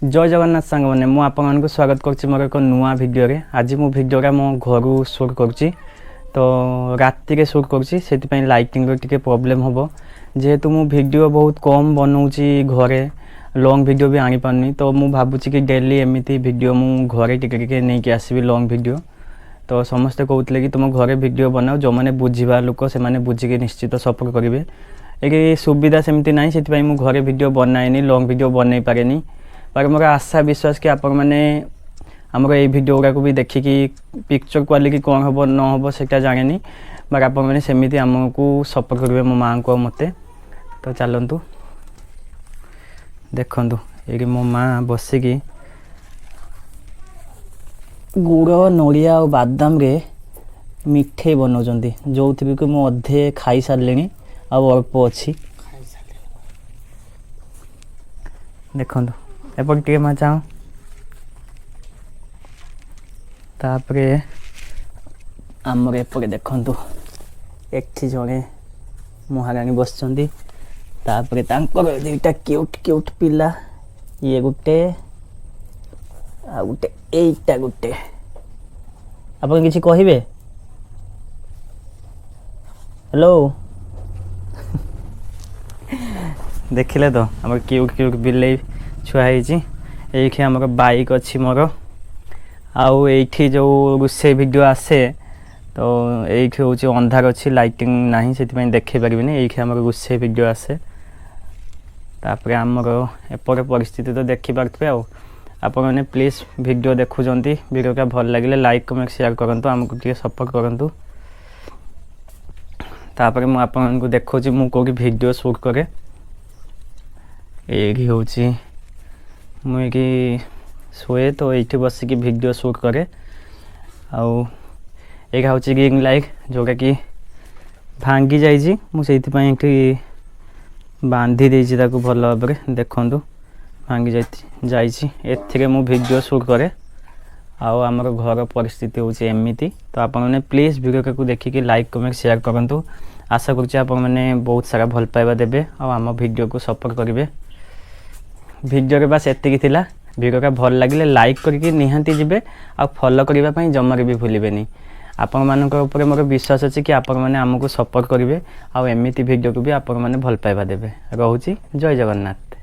जय जगन्नाथ सांग मैंने मुझे आपको स्वागत करुच्ची मोर एक नुआ भिडियो रे। आज मो भिडियोटा मो घर सुट करुच्ची तो राति रे सुट करुच्ची से लाइटिंग टिके प्रॉब्लम हम जेहेतु मु भिडियो बहुत कम बनाऊँगी घरे लॉन्ग भिडियो भी आनी पारनी तो मु भावुची कि डेली एमती भिडियो मु घरे टिके नहीं आसबि लॉन्ग भिडियो। तो समस्ते कहते कि तुम घरे भिडियो बनाओ जो मैंने बुझा लोक से बुझिकी निश्चित सपोर्ट करेंगे। ये सुविधा सेमती ना से मु घरे भिडियो बनाएनी लॉन्ग भिडियो बनई पारे पर मोर आशा विश्वास कि आपण मैंने आमर ये भिडियो गुड़ा भी देखिकी पिक्चर क्वालिटी कौन हम न हम से जाने बट आप सेमती आमको सपोर्ट करेंगे मो माँ को मते। तो चलतु देखु ये मो माँ बसिकी गुड़ नड़िया और बादाम रे मिठे बनाऊँ जो थी कि मुझे अधे खाई सारे अल्प अच्छी देखु एपट टे माँ चाह तापरे आमर एपटे देखु एठी जड़े महाराणी बसचंदी तापरे तांकर दुईटा क्यूट क्यूट पिला ये गुटे आ गुटे एटा गुटे आपन किसी कहिबे हेलो देखिले तो आम क्यूट क्यूट बिले छुआई ये आमर बाइक अच्छी मोर आउ ये जो रोसे वीडियो आसे तो ये हूँ अंधार अच्छी लाइटिंग ना से देखे पारे ये आमर रोसे वीडियो आसे तापर आमर एपटे परिस्थिति तो देखिपे आप मैंने प्लीज वीडियो देखुंट वीडियो का भल लगे लाइक कमेंट शेयर करूँ आमको टे सपोर्ट करूँ। तापर मुझे देखो मु कौटी वीडियो शूट करे ये हूँ मुझे शोए तो ये बसिकी वीडियो शूट करे आउ ये हूँ रिंग लाइट जोटा कि भांगी जाइए मुझे बांधी देती भल भाव देखु भांगी जाइए मु वीडियो शूट करे आउ आमर घर परिस्थिति हूँ एमती। तो आप मैंने प्लीज वीडियो को देखिए लाइक कमेंट शेयर करूँ आशा करुँच आप मैंने बहुत सारा भल पाइबा देबे आम वीडियो को सपोर्ट करेंगे। वीडियो के बस एतिकी थिला वीडियो का भल लगे लाइक करके निहांती जिबे आ फॉलो करने जमारे भी भूलिबेनी। आपण मानक ऊपर मोर विश्वास अच्छे कि आपण मैंने आमको सपोर्ट करेंगे आउ एमती वीडियो को भी आपण मैंने भल पाइबा देबे। रहूची जय जगन्नाथ।